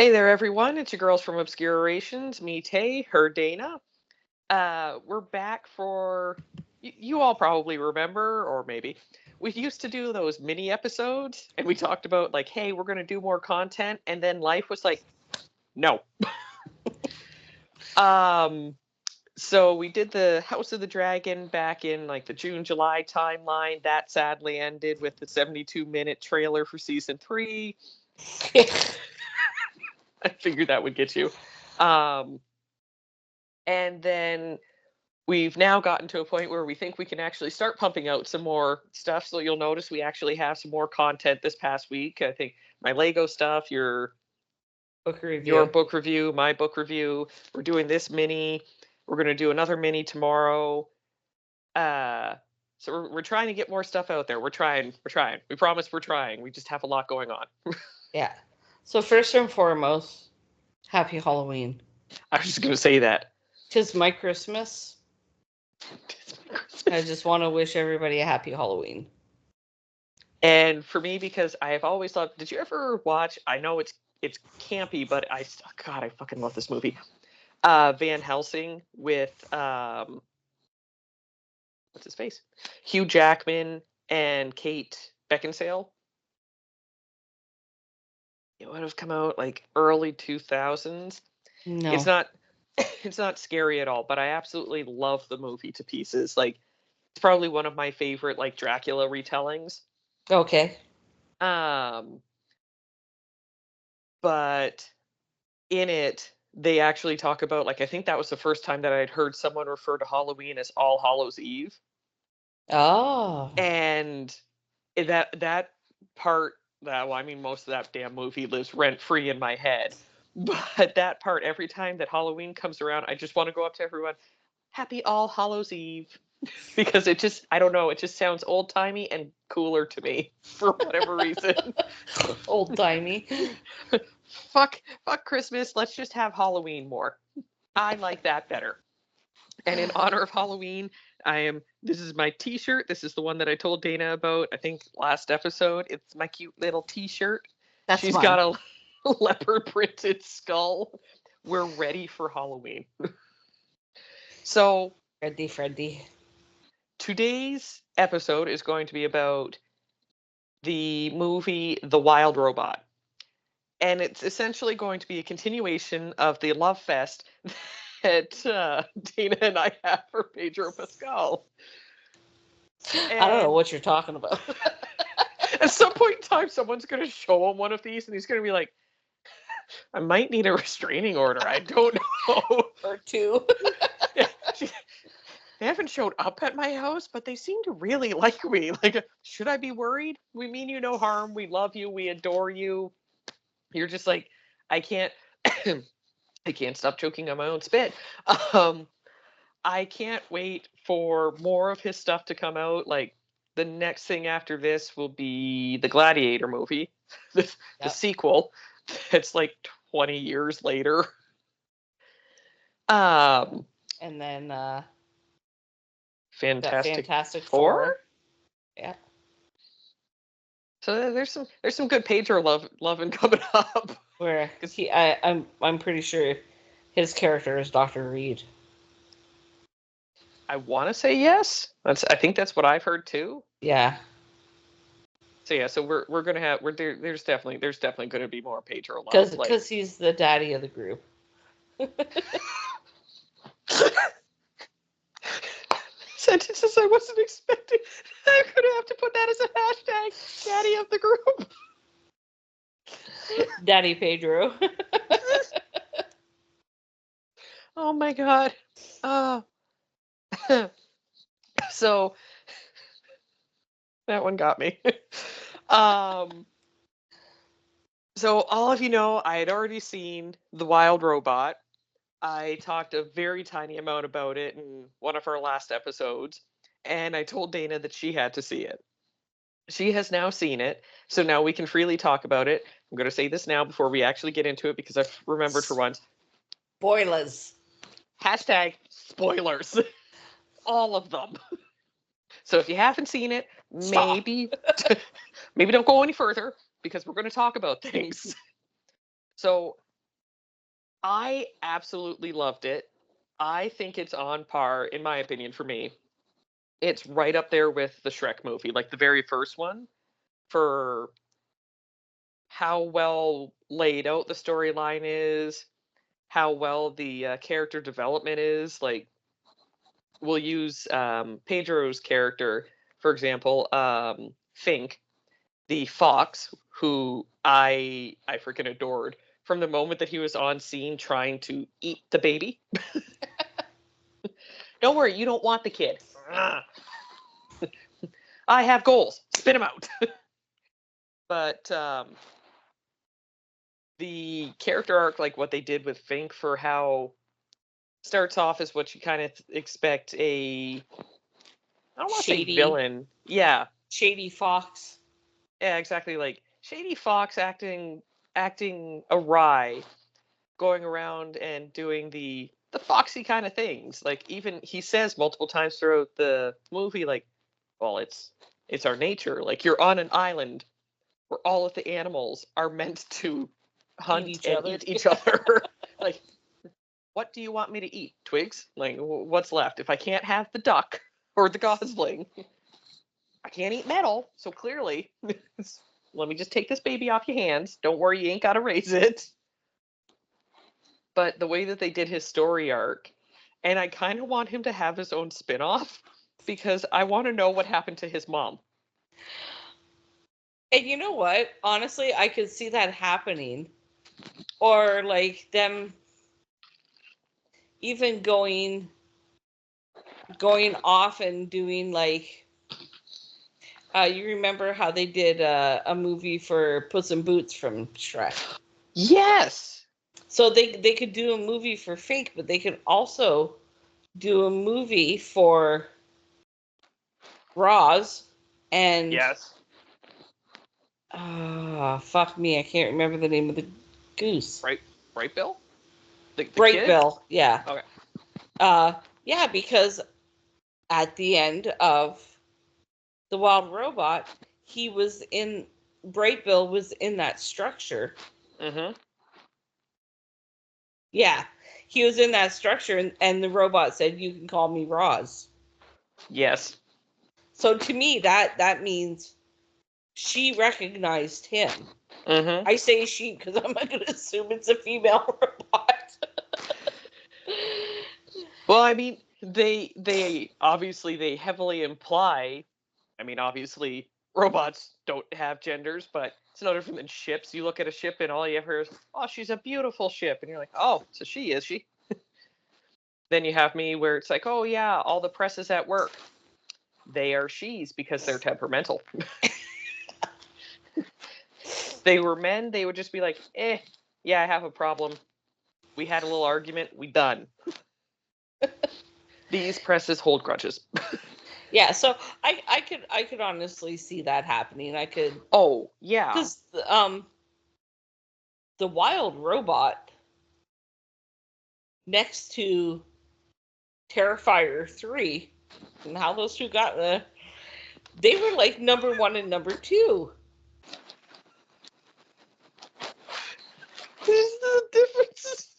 Hey there, everyone. It's your girls from Obscure Orations. Me, Tay, her, Dana. We're back for. You all probably remember, or maybe. We used to do those mini episodes, and we talked about, like, hey, we're going to do more content. And then life was like, no. So we did the House of the Dragon back in, like, the June, July timeline. That sadly ended with the 72-minute trailer for season 3. I figured that would get you. And then we've now gotten to a point where we think we can actually start pumping out some more stuff. So you'll notice we actually have some more content this past week. I think my Lego stuff, your book book review, my book review. We're doing this mini. We're going to do another mini tomorrow. So we're trying to get more stuff out there. We're trying. We promise we're trying. We just have a lot going on. Yeah. So first and foremost, happy Halloween. I was just going to say that. 'Tis my Christmas. I just want to wish everybody a happy Halloween. And for me, because I have always loved. Did you ever watch? I know it's campy, but God, I fucking love this movie. Van Helsing with what's his face? Hugh Jackman and Kate Beckinsale. It would have come out like early 2000s. No. It's not scary at all, but I absolutely love the movie to pieces. Like, it's probably one of my favorite, like, Dracula retellings. Okay. But in it, they actually talk about, like, I think that was the first time that I'd heard someone refer to Halloween as All Hallows Eve. Oh. And that part, well, I mean, most of that damn movie lives rent-free in my head. But that part, every time that Halloween comes around, I just want to go up to everyone, Happy All Hallows Eve. Because it just, I don't know, it just sounds old-timey and cooler to me for whatever reason. Old-timey. Fuck Christmas. Let's just have Halloween more. I like that better. And in honor of Halloween, this is my t-shirt. This is the one that I told Dana about, I think, last episode. It's my cute little t-shirt. She's got a leopard printed skull. We're ready for Halloween. So, Freddy. Today's episode is going to be about the movie The Wild Robot. And it's essentially going to be a continuation of the love fest that Dana and I have for Pedro Pascal. And I don't know what you're talking about. At some point in time, someone's going to show him one of these, and he's going to be like, I might need a restraining order. I don't know. Or two. They haven't showed up at my house, but they seem to really like me. Like, should I be worried? We mean you no harm. We love you. We adore you. You're just like, I can't stop choking on my own spit. I can't wait for more of his stuff to come out. Like, the next thing after this will be the Gladiator movie, the sequel. It's like 20 years later. And then Fantastic Four. Yeah. So there's some good Pedro loving coming up. Where I'm pretty sure his character is Dr. Reed. I want to say yes. I think that's what I've heard too. Yeah. So yeah, so we're gonna have there's definitely going to be more Pedro love because he's the daddy of the group. Sentences I wasn't expecting. I'm gonna have to put that as a hashtag. Daddy of the group. Daddy Pedro. Oh my god. So that one got me. So all of you know, I had already seen The Wild Robot. I talked a very tiny amount about it in one of our last episodes, and I told Dana that she had to see it. She has now seen it, so now we can freely talk about it. I'm going to say this now before we actually get into it, because I've remembered for once. Spoilers. Hashtag spoilers. All of them. So if you haven't seen it, maybe don't go any further, because we're going to talk about things. So I absolutely loved it. I think it's on par, in my opinion, for me. It's right up there with the Shrek movie, like the very first one, for how well laid out the storyline is, how well the character development is. Like, we'll use Pedro's character, for example, Fink, the fox, who I freaking adored from the moment that he was on scene trying to eat the baby. Don't worry, you don't want the kid. I have goals. Spit him out. But the character arc, like what they did with Fink, for how starts off as what you kind of expect a, I don't want to say Shady, villain. Yeah, shady fox. yeah, exactly. Like shady fox acting awry, going around and doing the foxy kind of things. Like even he says multiple times throughout the movie, like, well, it's our nature. Like you're on an island where all of the animals are meant to Eat hunt each and other. eat each other. Like, what do you want me to eat? Twigs? Like, what's left? If I can't have the duck or the gosling, I can't eat metal. So clearly, let me just take this baby off your hands. Don't worry, you ain't got to raise it. But the way that they did his story arc, and I kind of want him to have his own spin-off because I want to know what happened to his mom. And you know what? Honestly, I could see that happening. Or like them even going off and doing like you remember how they did a movie for Puss in Boots from Shrek. Yes. So they could do a movie for Fink, but they could also do a movie for Roz and Yes. fuck me, I can't remember the name of the goose. Right. Right, Bill. The Bright kid. Bill, yeah. Okay. Yeah, because at the end of the Wild Robot, he was in Bright Bill was in that structure. Mm-hmm. Yeah, he was in that structure, and the robot said, "You can call me Roz." Yes. So to me, that means she recognized him. Mm-hmm. I say she because I'm not going to assume it's a female robot. Well, I mean, they obviously they heavily imply. I mean, obviously robots don't have genders, but it's no different than ships. You look at a ship and all you ever hear is, "Oh, she's a beautiful ship," and you're like, "Oh, so she is she?" Then you have me where it's like, "Oh yeah, all the press is at work. They are she's because they're temperamental." They were men, they would just be like, yeah, I have a problem. We had a little argument. We done. These presses hold grudges. Yeah, so I could honestly see that happening. I could Oh yeah. because the Wild Robot next to Terrifier 3 and how those two got they were like number 1 and number 2. There's the difference.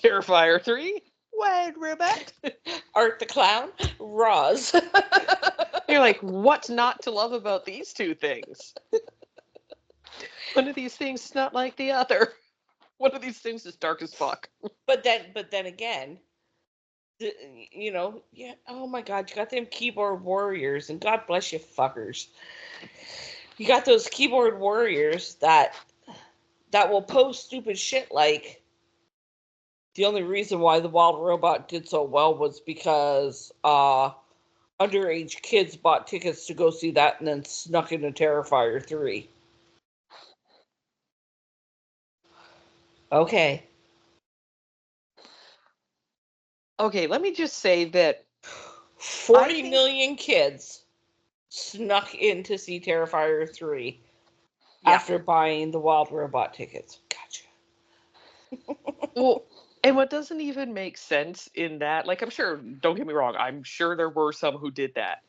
Terrifier 3. Wild robot. Art the Clown, Roz. You're like, what's not to love about these two things? One of these things is not like the other. One of these things is dark as fuck. but then again, you know, yeah, oh my god, you got them keyboard warriors, and God bless you fuckers. You got those keyboard warriors that will post stupid shit like the only reason why the Wild Robot did so well was because underage kids bought tickets to go see that and then snuck into Terrifier 3. Okay. Okay, let me just say that 40 million kids snuck in to see Terrifier 3 after buying the Wild Robot tickets. Gotcha. Well, and what doesn't even make sense in that, like, I'm sure, don't get me wrong, I'm sure there were some who did that,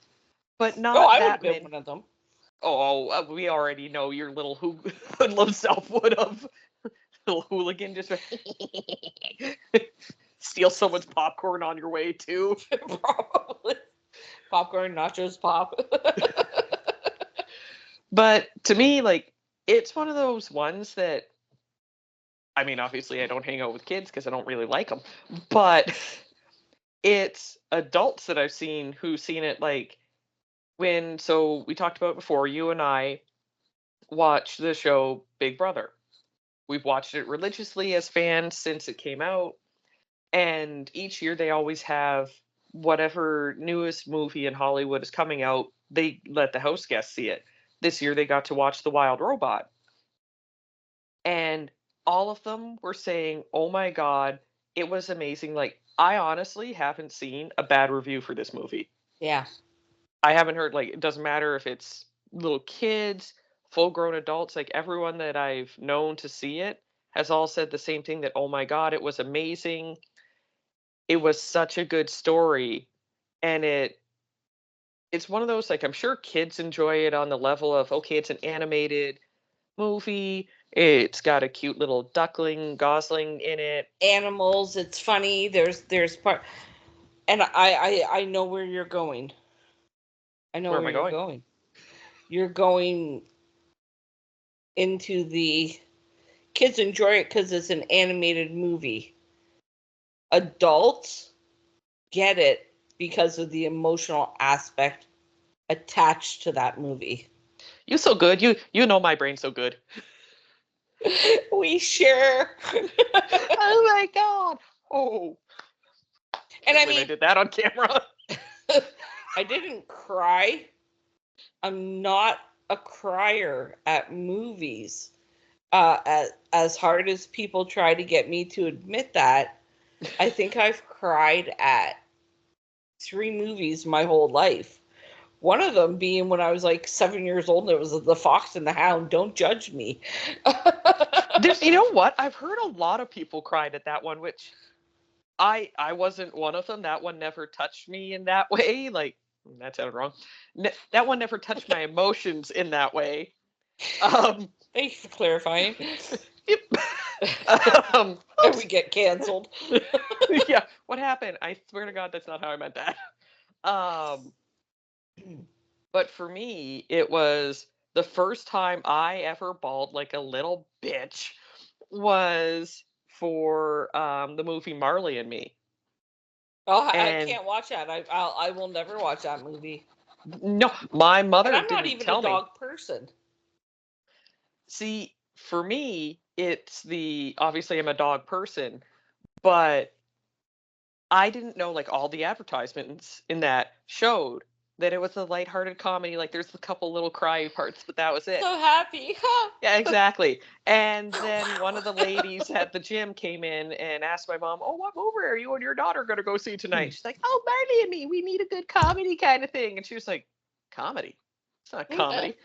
but Oh, not I would have that been many. one of them. Oh, we already know your little hoodlum self would have. little hooligan just steal someone's popcorn on your way too. Probably. Popcorn, nachos, pop. But to me, like, it's one of those ones that, I mean, obviously I don't hang out with kids because I don't really like them, but it's adults that I've seen who've seen it, like, so we talked about it before, you and I watched the show Big Brother. We've watched it religiously as fans since it came out, and each year they always have whatever newest movie in Hollywood is coming out, they let the house guests see it. This year they got to watch The Wild Robot. And all of them were saying, "Oh my god, it was amazing." Like, I honestly haven't seen a bad review for this movie. Yeah. I haven't heard, like, it doesn't matter if it's little kids, full grown adults, like everyone that I've known to see it has all said the same thing, that oh my god, it was amazing. It was such a good story. And it's one of those, like, I'm sure kids enjoy it on the level of, okay, it's an animated movie. It's got a cute little duckling, gosling in it. Animals, it's funny. There's part, and I know where you're going. I know Where am where I you're going? going. You're going into the kids enjoy it because it's an animated movie. Adults get it because of the emotional aspect attached to that movie. You so good. You know my brain so good. We share. Oh my god. Oh. And I When I mean, did that on camera. I didn't cry. I'm not a crier at movies. As hard as people try to get me to admit that, I think I've cried at 3 movies my whole life. One of them being when I was like 7 years old, and it was The Fox and the Hound. Don't judge me. There's, you know what? I've heard a lot of people cried at that one, which I wasn't one of them. That one never touched me in that way. Like, that sounded wrong. That one never touched my emotions in that way. Thank you for clarifying. Yep. And we get canceled. Yeah. What happened? I swear to God, that's not how I meant that. But for me, it was the first time I ever bawled like a little bitch was for the movie Marley and Me. Oh, I And can't watch that. I will never watch that movie. no, my And mother I'm not didn't even tell a me. dog person. See, for me, it's obviously I'm a dog person, but I didn't know, like, all the advertisements in that showed that it was a lighthearted comedy. Like, there's a couple little cry parts, but that was it. So happy. Yeah, exactly. And then one of the ladies at the gym came in and asked my mom, "Oh, what movie are you and your daughter going to go see tonight?" She's like, "Oh, Marley and Me. We need a good comedy kind of thing." And she was like, "Comedy? It's not comedy."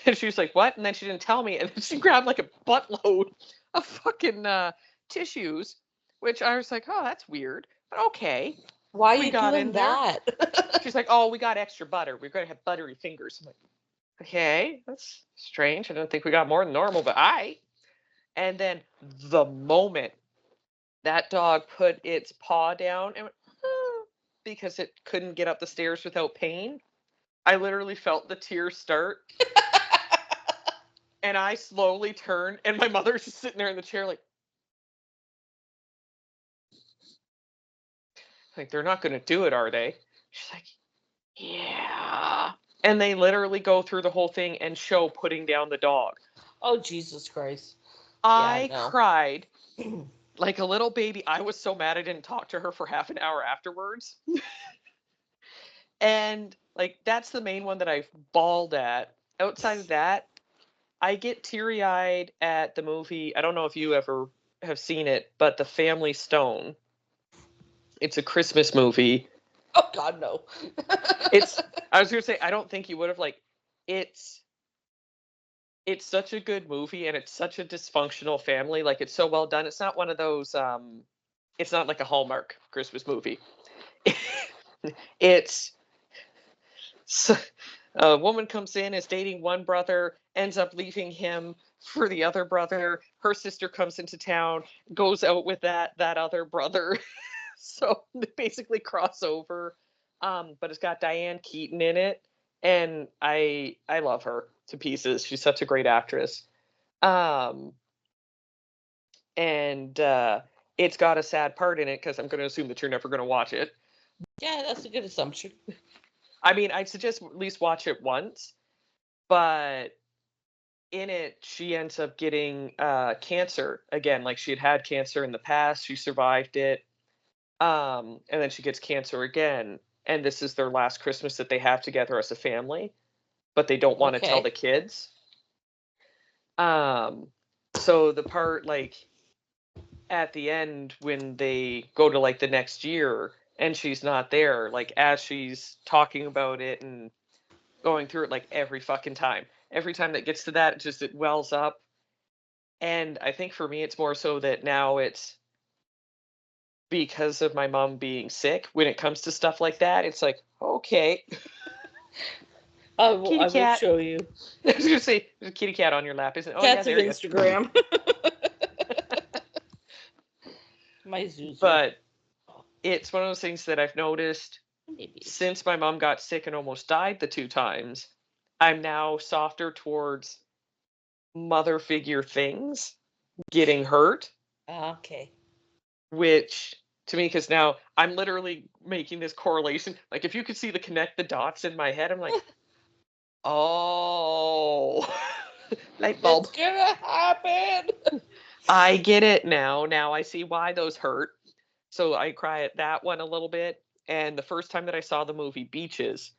And she was like, "What?" And then she didn't tell me. And then she grabbed like a buttload of fucking tissues, which I was like, "Oh, that's weird." But okay. Why are We you got doing in there. that? She's like, "Oh, we got extra butter. We're going to have buttery fingers." I'm like, okay, that's strange. I don't think we got more than normal, but And then the moment that dog put its paw down and went, "Ah," because it couldn't get up the stairs without pain, I literally felt the tears start. And I slowly turned, and my mother's just sitting there in the chair, like they're not going to do it, are they? She's like, yeah. And they literally go through the whole thing and show putting down the dog. Oh, Jesus Christ. I Yeah, no. cried like a little baby. I was so mad I didn't talk to her for half an hour afterwards. And like, that's the main one that I've bawled at. Outside of that, I get teary eyed at the movie. I don't know if you ever have seen it, but The Family Stone. It's a Christmas movie. Oh, God, no. I was going to say, I don't think you would have, like, it's such a good movie, and it's such a dysfunctional family. Like, it's so well done. It's not one of those, it's not like a Hallmark Christmas movie. It's a woman comes in, is dating one brother, ends up leaving him for the other brother. Her sister comes into town, goes out with that other brother. So they basically cross over. But it's got Diane Keaton in it, and I love her to pieces. She's such a great actress. Um, and it's got a sad part in it because I'm going to assume that you're never going to watch it. Yeah, that's a good assumption. I mean, I'd suggest at least watch it once, but in it, she ends up getting cancer again. Like she had cancer in the past, she survived it, and then she gets cancer again. And this is their last Christmas that they have together as a family, but they don't want to tell the Okay. kids. Um, so the part like at the end when they go to like the next year and she's not there, like as she's talking about it and going through it, like every fucking time. Every time that gets to that, it wells up. And I think for me, it's more so that now it's because of my mom being sick. When it comes to stuff like that, it's like, okay, kitty I will cat. show you. I was gonna say, there's a kitty cat on your lap, isn't it? Oh yeah, Cats of there he is. Instagram. My Zuzu. But it's one of those things that I've noticed Maybe. since my mom got sick and almost died the 2 times. I'm now softer towards mother figure things getting hurt, Okay. which to me, because now I'm literally making this correlation. Like, if you could see the connect the dots in my head, I'm like, oh, light bulb. It's gonna happen. I get it now. Now I see why those hurt. So I cry at that one a little bit. And the first time that I saw the movie Beaches,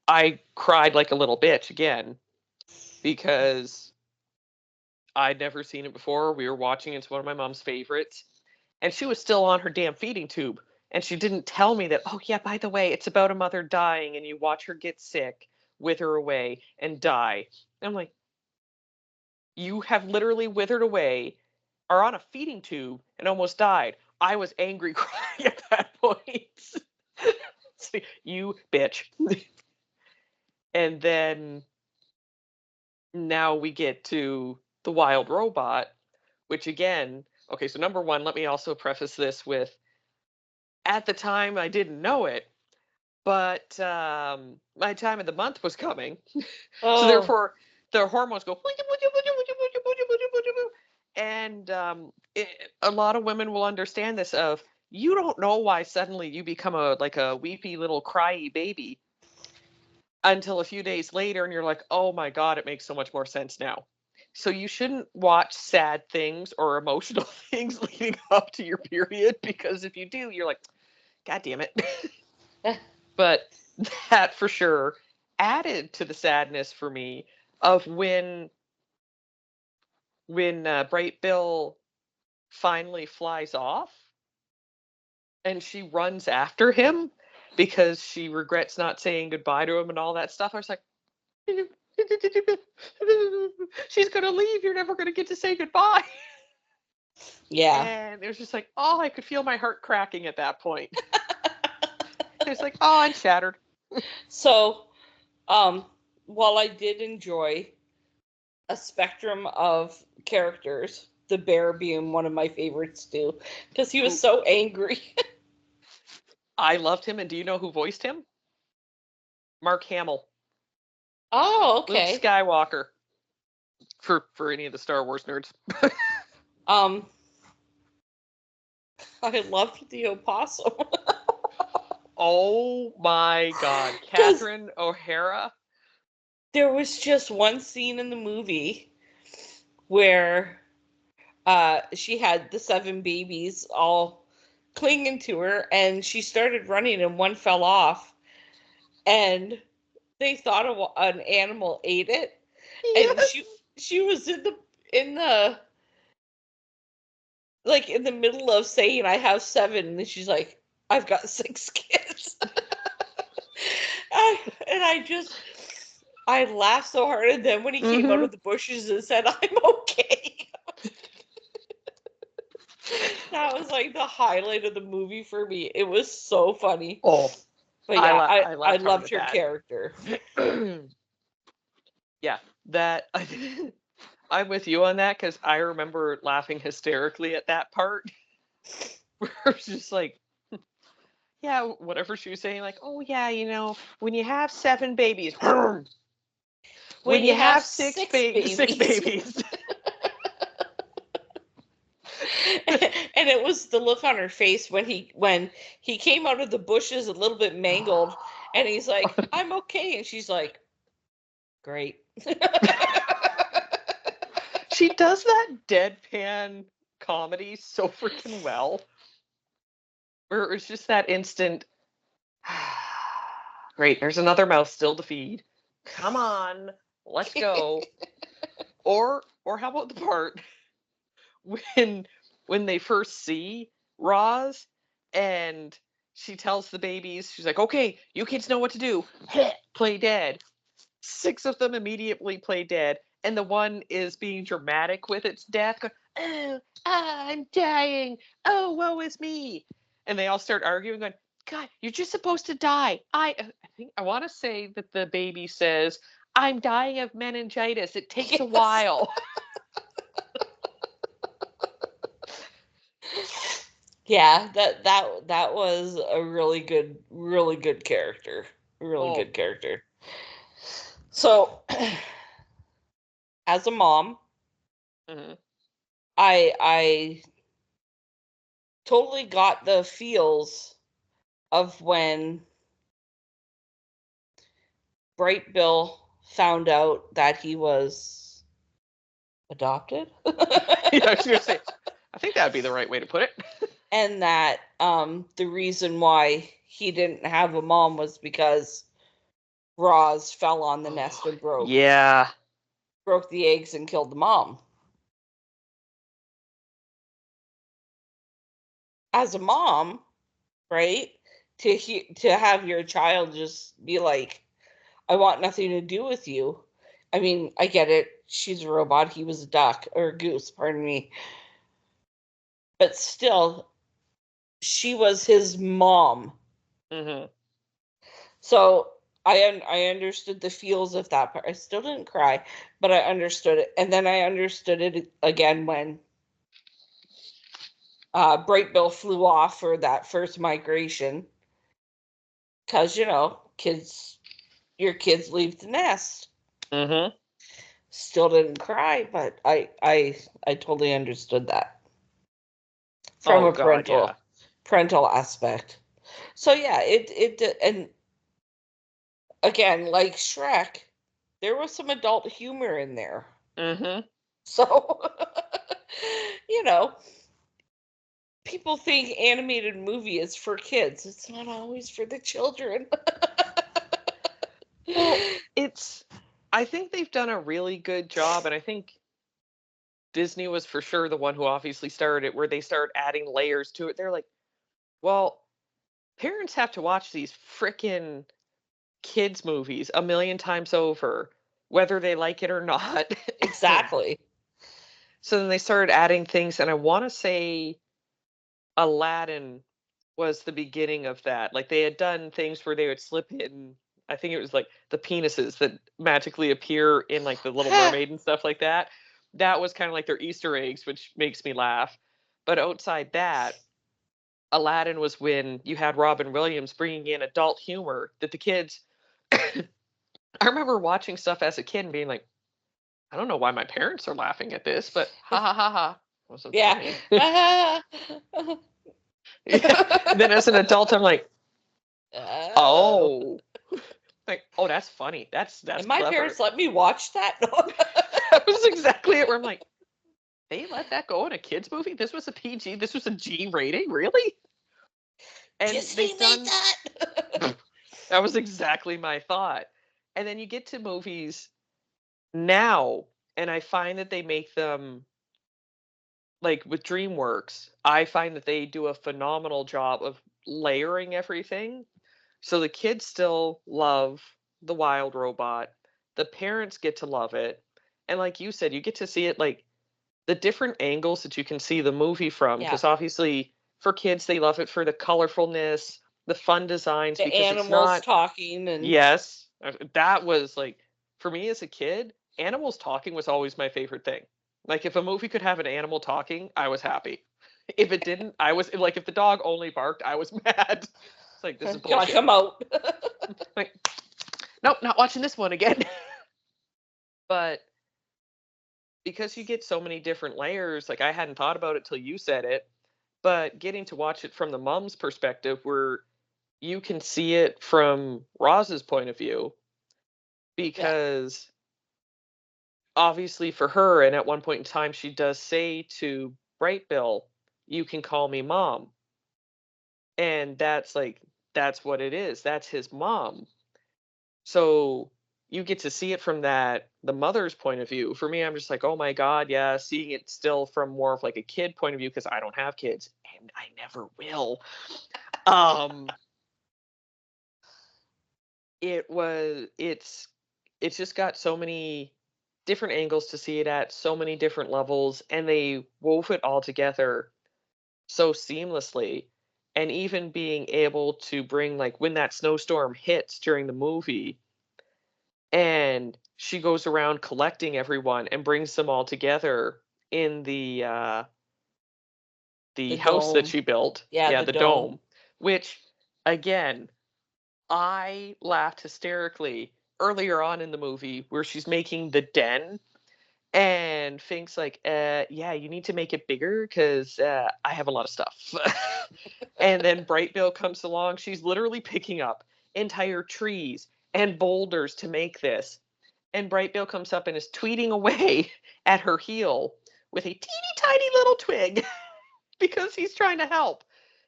I cried like a little bitch again because I'd never seen it before. We were watching it. It's one of my mom's favorites. And she was still on her damn feeding tube. And she didn't tell me that, oh, yeah, by the way, it's about a mother dying and you watch her get sick, wither away, and die. And I'm like, you have literally withered away, are on a feeding tube, and almost died. I was angry crying at that point. So, you bitch. And then now we get to the wild robot, which again, okay, so number one, let me also preface this with at the time I didn't know it, but my time of the month was coming. So Oh, therefore, the hormones go, and a lot of women will understand this of you don't know why suddenly you become a weepy little cryy baby until a few days later and you're like, oh my god, it makes so much more sense now. So you shouldn't watch sad things or emotional things leading up to your period, because if you do, you're like, god damn it. But that for sure added to the sadness for me of when Bright Bill finally flies off and she runs after him because she regrets not saying goodbye to him and all that stuff. I was like, she's gonna leave. You're never gonna get to say goodbye. yeah. And it was just like, oh, I could feel my heart cracking at that point. It's like, oh, I'm shattered. So, while I did enjoy a spectrum of characters, the bear being one of my favorites too, because he was so angry. I loved him, and do you know who voiced him? Mark Hamill. Oh, Luke okay. Skywalker. For any of the Star Wars nerds. Um, I loved the opossum. Oh my god. 'Cause Catherine O'Hara. there was just one scene in the movie where she had the 7 babies all clinging to her, and she started running, and one fell off, and they thought an animal ate it, and Yes. she was in the like in the middle of saying I have 7, and then she's like, I've got 6 kids. I laughed so hard, and then when he came out of the bushes and said, I'm okay. That was like the highlight of the movie for me. It was so funny. Oh, But yeah, I I laughed hard loved at her that. character. Yeah, that I'm with you on that because I remember laughing hysterically at that part. Where it's just like, yeah, whatever she was saying, like, oh yeah, when you have 7 babies, when you you have have six six babies. babies. And it was the look on her face when he came out of the bushes a little bit mangled, and he's like, I'm okay, and she's like, great. She does that deadpan comedy so freaking well. Where it's just that instant, great, there's another mouth still to feed. Come on, let's go. Or how about the part when they first see Roz and she tells the babies, she's like, okay, you kids know what to do. Play dead. 6 of them immediately play dead, and the one is being dramatic with its death. Oh, I'm dying. Oh, woe is me. And they all start arguing, going, God, you're just supposed to die. I want to say that the baby says, I'm dying of meningitis. It takes a while. Yeah, that was a really good character. Really Oh, good character. So, as a mom, mm-hmm. I totally got the feels of when Bright Bill found out that he was adopted. Yeah, I was going to say, I think that would be the right way to put it. And that the reason why he didn't have a mom was because Roz fell on the nest and broke the eggs and killed the mom. As a mom, right? To have your child just be like, I want nothing to do with you. I mean, I get it. She's a robot. He was a duck or a goose, pardon me. But still, she was his mom. Mm-hmm. So I understood the feels of that part. I still didn't cry, but I understood it. And then I understood it again when Bright Bill flew off for that first migration. Because, your kids leave the nest. Mm-hmm. Still didn't cry, but I totally understood that from Oh, a God, yeah. parental aspect. So yeah, and again, like Shrek, there was some adult humor in there. Mm-hmm. So you know, people think animated movie is for kids. It's not always for the children. Well, I think they've done a really good job, and I think Disney was for sure the one who obviously started it, where they start adding layers to it. They're like, well, parents have to watch these frickin' kids' movies a million times over, whether they like it or not. Exactly. So then they started adding things, and I want to say Aladdin was the beginning of that. Like they had done things where they would slip in, I think it was like the penises that magically appear in like the Little Mermaid and stuff like that. That was kind of like their Easter eggs, which makes me laugh. But outside that, Aladdin was when you had Robin Williams bringing in adult humor that the kids. I remember watching stuff as a kid and being like, I don't know why my parents are laughing at this, but ha ha ha ha. Wasn't Yeah. funny. Yeah. And then as an adult, I'm like, Oh. oh, like, oh, that's funny. That's And my clever. parents let me watch that. That was exactly it. Where I'm like, they let that go in a kids movie. This was a PG. This was a G rating, really? And Disney they've made done. that. That was exactly my thought. And then you get to movies now, and I find that they make them like with DreamWorks. I find that they do a phenomenal job of layering everything. So the kids still love the wild robot. The parents get to love it. And like you said, you get to see it like the different angles that you can see the movie from. Yeah. Because obviously, for kids, they love it for the colorfulness, the fun designs, The because it's animals not, talking and yes, that was like, for me as a kid, animals talking was always my favorite thing. Like, if a movie could have an animal talking, I was happy. If it didn't, I was like, if the dog only barked, I was mad. It's like, this is Can I bullshit. come out? Like, nope, not watching this one again. But because you get so many different layers, like, I hadn't thought about it till you said it, but getting to watch it from the mom's perspective, where you can see it from Roz's point of view, Yeah. because obviously for her, and at one point in time, she does say to Bright Bill, "You can call me mom," and that's what it is. That's his mom. So you get to see it from the mother's point of view. For me, I'm just like, oh my god, yeah, seeing it still from more of like a kid point of view, because I don't have kids and I never will. Um, it was it's just got so many different angles to see it at, so many different levels, and they wove it all together so seamlessly. And even being able to bring, like, when that snowstorm hits during the movie, and she goes around collecting everyone and brings them all together in the The house that dome. she built. Yeah, Yeah, the the dome. dome, which, again, I laughed hysterically earlier on in the movie where she's making the den and thinks like, yeah, you need to make it bigger because I have a lot of stuff." And then Bright Bill comes along. She's literally picking up entire trees and boulders to make this. And Bright Bill comes up and is tweeting away at her heel with a teeny tiny little twig because he's trying to help.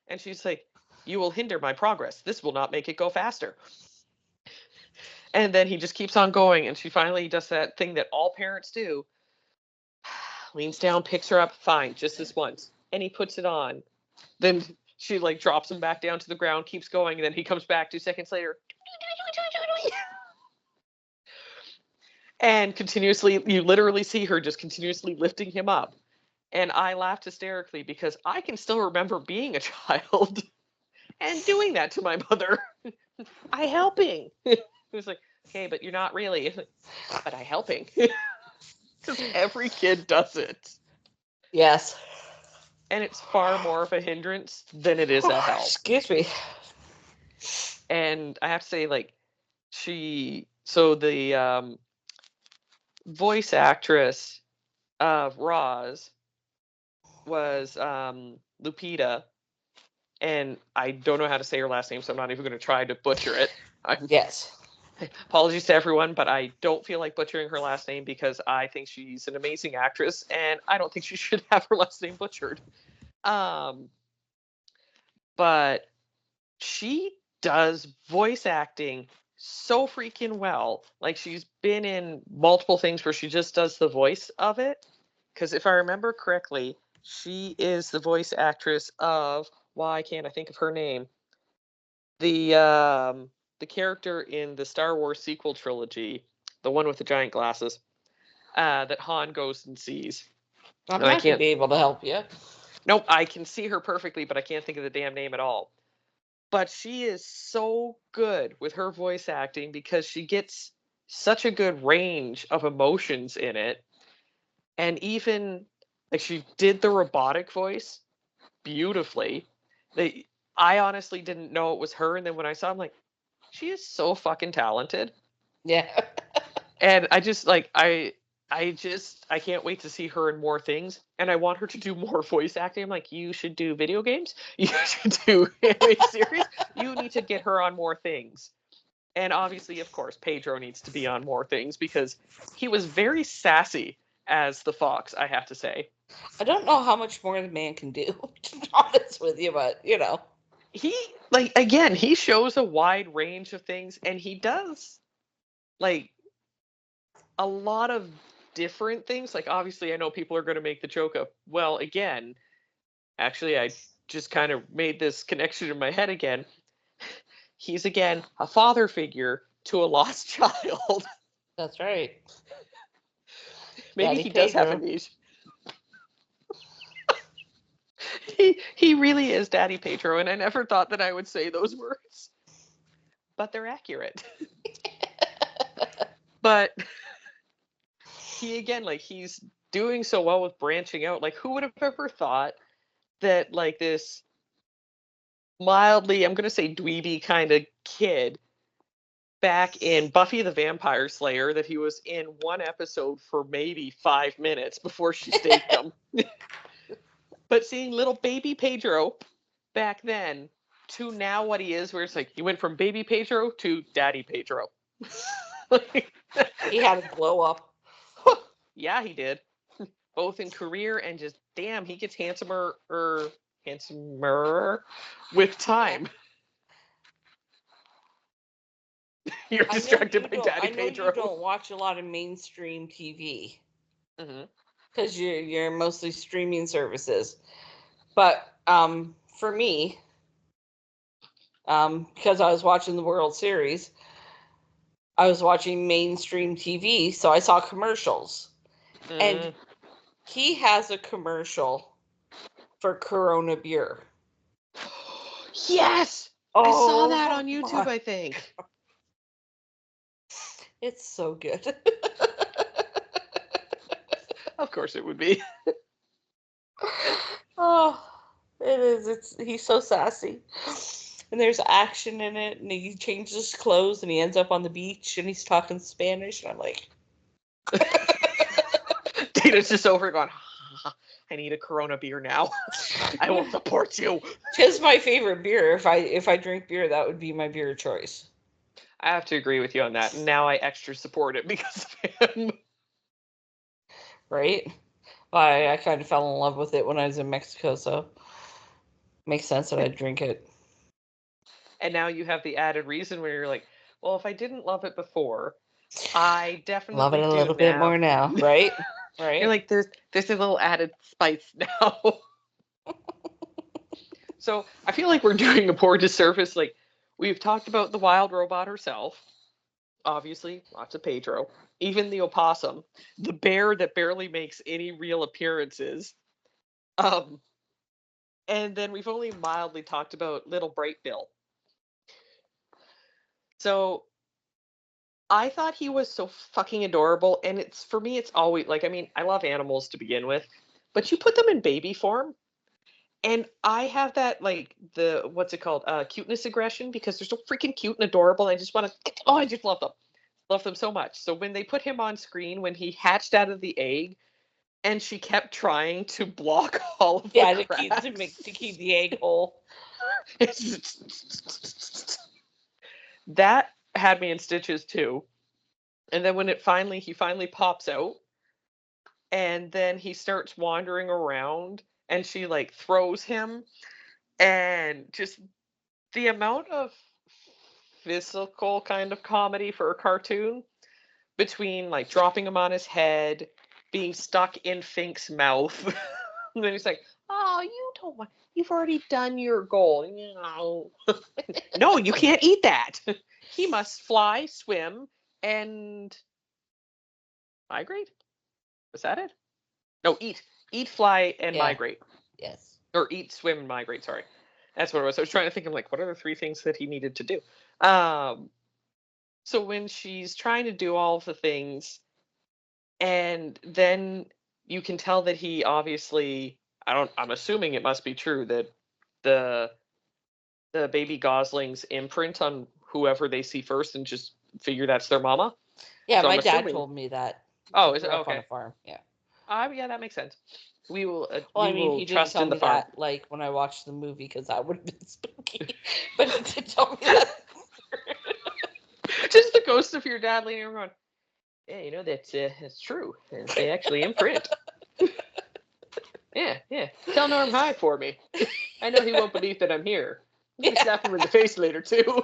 And she's like, "You will hinder my progress. This will not make it go faster." And then he just keeps on going. And she finally does that thing that all parents do, leans down, picks her up. "Fine, just this once." And he puts it on. Then she like drops him back down to the ground, keeps going. And then he comes back 2 seconds later and continuously, you literally see her just continuously lifting him up. And I laughed hysterically because I can still remember being a child and doing that to my mother. "I helping." It was like, "Okay, but you're not really." Like, "But I helping." Because every kid does it. Yes. And it's far more of a hindrance than it is a help. Excuse me. And I have to say, like, so the voice actress of Roz was Lupita, and I don't know how to say her last name, so I'm not even going to try to butcher it. Yes. Apologies to everyone, but I don't feel like butchering her last name because I think she's an amazing actress, and I don't think she should have her last name butchered. But she does voice acting so freaking well. Like, she's been in multiple things where she just does the voice of it. Because if I remember correctly, she is the voice actress of, why can't I think of her name? The character in the Star Wars sequel trilogy, the one with the giant glasses, that Han goes and sees. I'm And I not going to can't. be able to help you. Nope, I can see her perfectly, but I can't think of the damn name at all. But she is so good with her voice acting because she gets such a good range of emotions in it. And even like, she did the robotic voice beautifully. They I honestly didn't know it was her, and then when I saw, I'm like, she is so fucking talented. Yeah. And I just like I can't wait to see her in more things, and I want her to do more voice acting. I'm like, you should do video games, you should do anime series, you need to get her on more things. And obviously, of course, Pedro needs to be on more things because he was very sassy as the fox, I have to say. I don't know how much more the man can do, to be honest with you, but He, like, again, he shows a wide range of things, and he does like a lot of different things. Like, obviously, I know people are going to make the joke of, well, again, actually, I just kind of made this connection in my head again. He's again a father figure to a lost child. That's right. Maybe Daddy he does have a Pedro. niche. He really is Daddy Pedro, and I never thought that I would say those words, but they're accurate. But he again, like, he's doing so well with branching out. Like, who would have ever thought that, like, this mildly, I'm gonna say dweeby kind of kid back in Buffy the Vampire Slayer, that he was in one episode for maybe 5 minutes before she staked him. But seeing little baby Pedro back then to now what he is, where it's like he went from baby Pedro to daddy Pedro. Like, He had a glow up. yeah, he did. Both in career and just, damn, he gets handsomer with time. You're distracted by Daddy Pedro. I know you don't watch a lot of mainstream TV because you're mostly streaming services. But for me, because I was watching the World Series, I was watching mainstream TV, so I saw commercials. And he has a commercial for Corona beer. Yes! I saw that on YouTube, I think. It's so good. Of course it would be. Oh, it is. He's so sassy. And there's action in it, and he changes his clothes, and he ends up on the beach, and he's talking Spanish, and I'm like... Dana's just over going, I need a Corona beer now. I will support you. It's my favorite beer. If I drink beer, that would be my beer of choice. I have to agree with you on that. Now I extra support it because of him. Right? I kind of fell in love with it when I was in Mexico, so makes sense that I'd drink it. And now you have the added reason where you're like, well, if I didn't love it before, I definitely love it a little bit more now, right? Right. You're like, there's a little added spice now. So I feel like we're doing a poor disservice. Like, we've talked about the wild robot herself. Obviously, lots of Pedro. Even the opossum. The bear that barely makes any real appearances. And then we've only mildly talked about Little Bright Bill. So I thought he was so fucking adorable. And for me, it's always, like, I mean, I love animals to begin with. But you put them in baby form. And I have that, like, what's it called? Cuteness aggression, because they're so freaking cute and adorable. I just want to, I just love them. Love them so much. So when they put him on screen, when he hatched out of the egg, and she kept trying to block all of the cracks. to keep the egg whole. That had me in stitches too. And then when he finally pops out, and then he starts wandering around, and she, like, throws him, and just the amount of physical kind of comedy for a cartoon, between, like, dropping him on his head, being stuck in Fink's mouth, and then he's like, oh, you've already done your goal. No, you can't eat that. He must fly, swim, and migrate? Was that it? No, eat, fly, and migrate. Yes. Or eat, swim, and migrate, sorry. That's what it was. I was trying to think of, like, what are the 3 things that he needed to do? So when she's trying to do all of the things, and then you can tell that he obviously, I'm assuming it must be true that the baby goslings imprint on whoever they see first and just figure that's their mama. Yeah, so my dad told me that. Oh, is it okay? On a farm, yeah. Yeah, that makes sense. We will. He didn't tell me that, like, when I watched the movie, because that would have been spooky. But he did tell me that. Just the ghost of your dad leaning around. Yeah, you know, that's true. They actually imprint. Yeah. Tell Norm hi for me. I know he won't believe that I'm here. You can slap him in the face later too.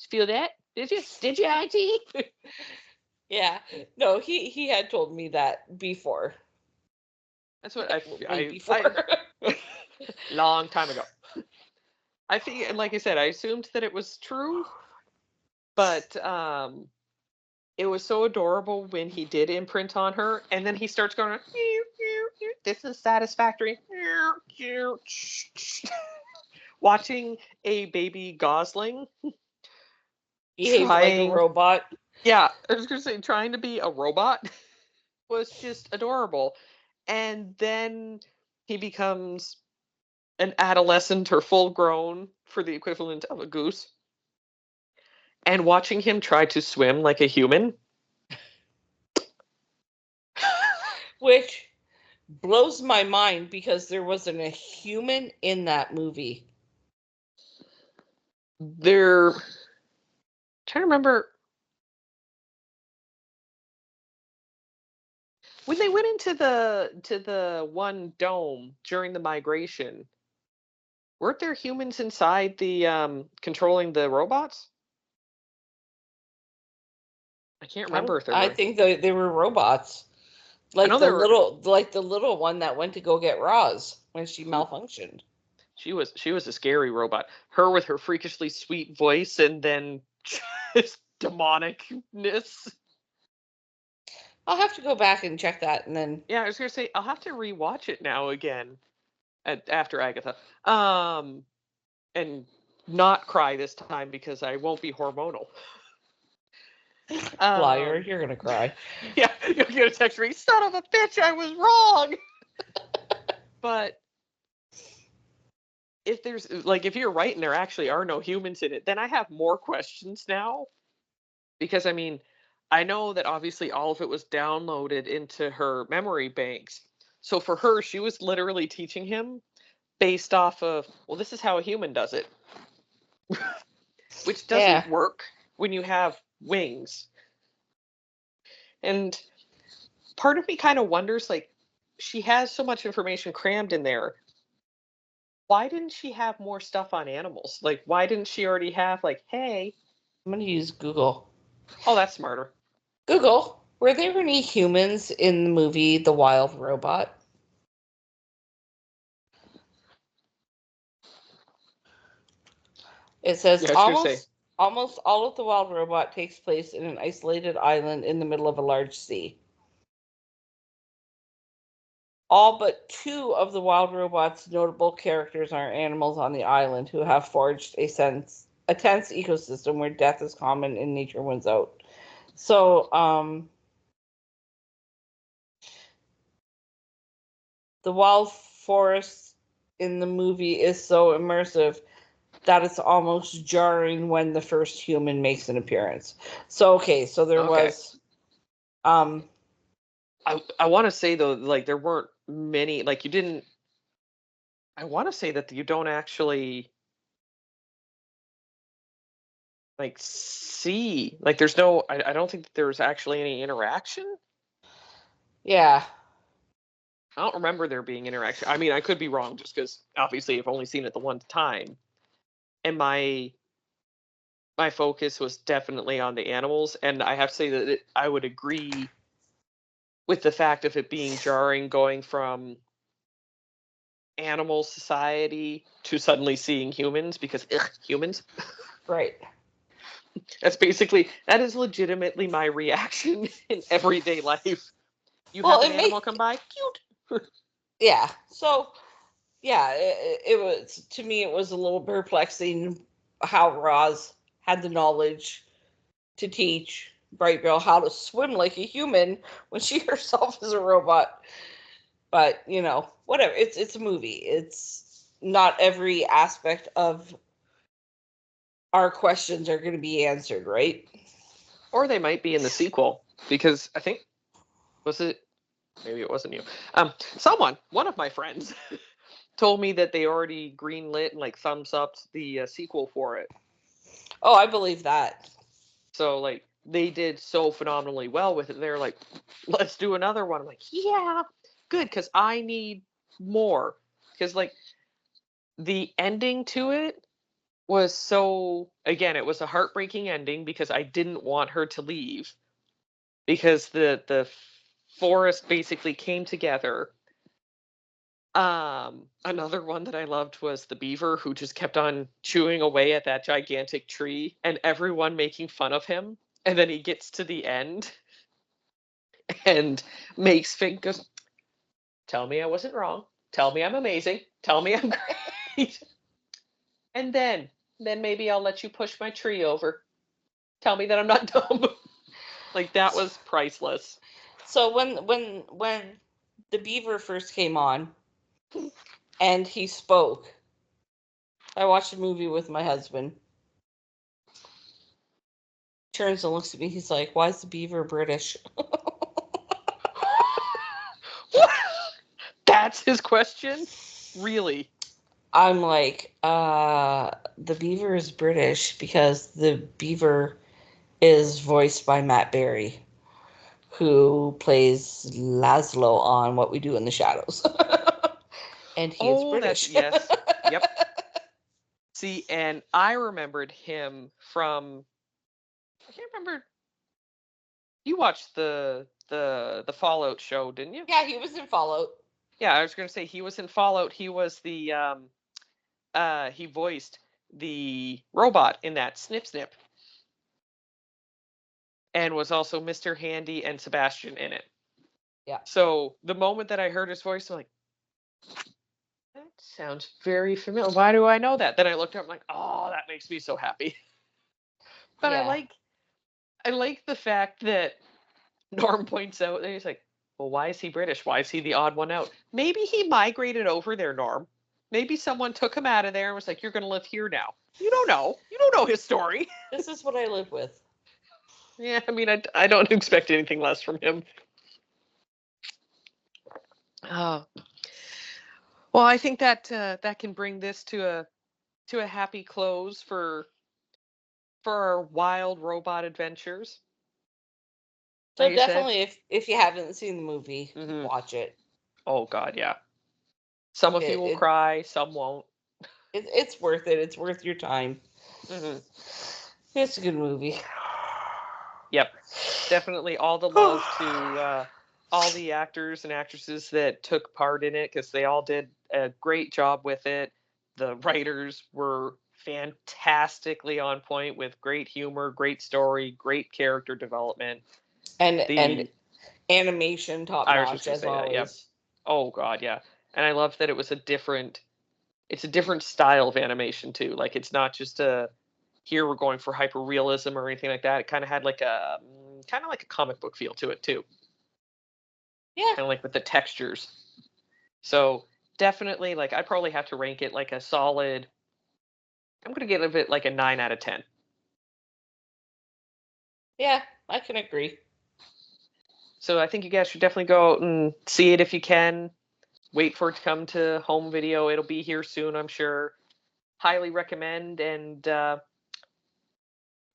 Feel that? Did you, IT? Yeah. No, he had told me that before. That's what I long time ago. I think, like I said, I assumed that it was true, but it was so adorable when he did imprint on her, and then he starts going, this is satisfactory. Watching a baby gosling behave like a robot. Yeah, I was gonna say trying to be a robot was just adorable. And then he becomes an adolescent or full grown for the equivalent of a goose. And watching him try to swim like a human, Which blows my mind because there wasn't a human in that movie. they're trying to remember when they went into the one dome during the migration, weren't there humans inside the controlling the robots? I can't remember if there I were. think they were robots. I know there were. Like the little one that went to go get Roz when she Who malfunctioned. she was a scary robot. Her with her freakishly sweet voice and then just demonicness. I'll have to go back and check that and then Yeah, I was gonna say I'll have to rewatch it now again after Agatha. And not cry this time because I won't be hormonal. liar, Um, you're gonna cry. yeah, you'll get a text me, son of a bitch, I was wrong. But if you're right and there actually are no humans in it, then I have more questions now. Because I mean, I know that obviously all of it was downloaded into her memory banks. So for her, she was literally teaching him based off of, well, this is how a human does it, which Yeah. doesn't work when you have wings. And part of me kind of wonders, like, she has so much information crammed in there. Why didn't she have more stuff on animals? Like, why didn't she already have, like, hey, I'm gonna use Google. oh, that's smarter. Google, were there any humans in the movie The Wild Robot? It says Yeah, I was gonna say, almost all of The Wild Robot takes place in an isolated island in the middle of a large sea. All but two of the Wild Robot's notable characters are animals on the island who have forged a tense ecosystem where death is common and nature wins out. So, the wild forest in the movie is so immersive that it's almost jarring when the first human makes an appearance. So okay, so there okay. was um I want to say, though, like, there weren't many, like, you didn't, I want to say that you don't actually, like, see, like, there's no, I don't think that there's actually any interaction. yeah. I don't remember there being interaction. I mean, I could be wrong just because obviously I've only seen it the one time. And my focus was definitely on the animals, and I have to say that I would agree with the fact of it being jarring going from animal society to suddenly seeing humans because ugh, humans. Right. That is legitimately my reaction in everyday life. You Well, have an it animal may come by, cute. yeah. So yeah, it was to me it was a little perplexing how Roz had the knowledge to teach Bright Girl how to swim like a human when she herself is a robot. But whatever. It's a movie. It's not every aspect of our questions are going to be answered, right? Or they might be in the sequel because I think, was it, maybe it wasn't you. One of my friends told me that they already greenlit and like thumbs up the sequel for it. Oh, I believe that. So like they did so phenomenally well with it. They're like, let's do another one. I'm like, yeah, good, because I need more. Because like the ending to it was so, again, it was a heartbreaking ending because I didn't want her to leave because the forest basically came together. Another one that I loved was the beaver who just kept on chewing away at that gigantic tree and everyone making fun of him. And then he gets to the end and makes Fink goes, tell me I wasn't wrong. Tell me I'm amazing. Tell me I'm great. And then maybe I'll let you push my tree over. Tell me that I'm not dumb. Like, that was priceless. So when the beaver first came on and he spoke, I watched a movie with my husband. Turns and looks at me. He's like, "Why is the beaver British?" That's his question? Really? I'm like, the beaver is British because the beaver is voiced by Matt Berry, who plays Laszlo on What We Do in the Shadows. And he is Oh, that's, British. yes. Yep. See, and I remembered him from, I can't remember. You watched the Fallout show, didn't you? Yeah, he was in Fallout. Yeah, I was going to say he was in Fallout. He was the he voiced the robot in that Snip Snip, and was also Mr. Handy and Sebastian in it. Yeah. So the moment that I heard his voice, I'm like, that sounds very familiar. Why do I know that? Then I looked up, I'm like, oh, that makes me so happy. But Yeah. I like the fact that Norm points out that he's like, well, why is he British? Why is he the odd one out? Maybe he migrated over there, Norm. Maybe someone took him out of there and was like, you're going to live here now. You don't know. You don't know his story. This is what I live with. Yeah, I mean, I don't expect anything less from him. Oh, well, I think that that can bring this to a happy close for our wild robot adventures. So Like I said, definitely, if you haven't seen the movie, Mhm. watch it. Oh God, yeah. Some of you will It cry, some won't. it's worth it. It's worth your time. Hmm. It's a good movie. Yep, definitely all the love to all the actors and actresses that took part in it, because they all did a great job with it. The writers were fantastically on point with great humor, great story, great character development. And The animation top I was just notch gonna as say that, yep. always. Oh God, yeah. And I love that it was it's a different style of animation too. Like, it's not just a, here we're going for hyper realism or anything like that. It kind of had like a kind of like a comic book feel to it too. Yeah. Kind of like with the textures. So definitely, like, I'd probably have to rank it like a solid. I'm gonna give it like a 9 out of 10. Yeah, I can agree. So I think you guys should definitely go out and see it if you can. Wait for it to come to home video. It'll be here soon, I'm sure. Highly recommend, and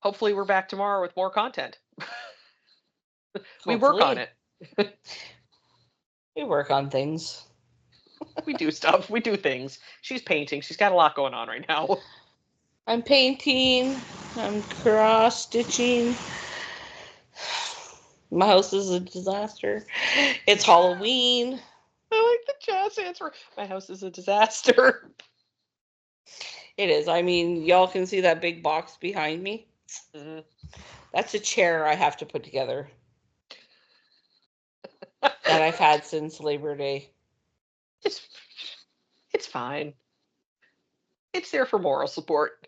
hopefully we're back tomorrow with more content. We work on Hopefully. it. We work on things. We do stuff. We do things. She's painting. She's got a lot going on right now. I'm painting. I'm cross stitching. My house is a disaster. It's Halloween. I like the jazz answer. My house is a disaster. It is. I mean, y'all can see that big box behind me. Mm-hmm. That's a chair I have to put together that I've had since Labor Day. It's it's fine. It's there for moral support.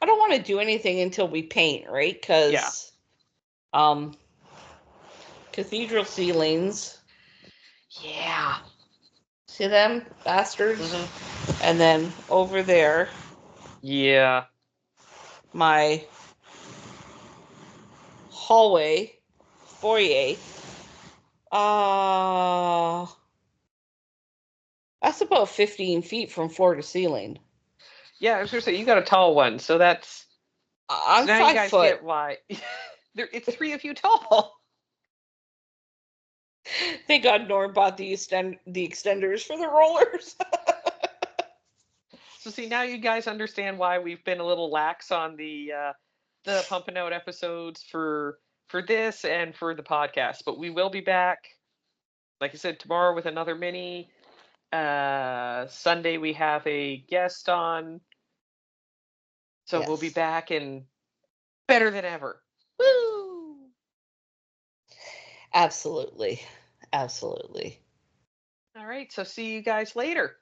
I don't want to do anything until we paint, right? Yeah. Because cathedral ceilings. Yeah. See them bastards? Mm-hmm. And then over there, Yeah. my hallway, foyer. Uh, that's about 15 feet from floor to ceiling. Yeah, I was gonna say you got a tall one, so that's I'm so now you 5 guys foot. get why it's 3 of you tall. Thank God Norm bought the extenders for the rollers. So see, now you guys understand why we've been a little lax on the pumping out episodes for this and for the podcast, but we will be back. Like I said, tomorrow with another mini. Sunday we have a guest on, so we'll be Yes. back and better than ever. Woo! Absolutely. Absolutely. All right, so see you guys later.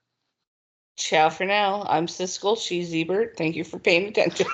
Ciao for now. I'm Siskel. She's Ebert. Thank you for paying attention.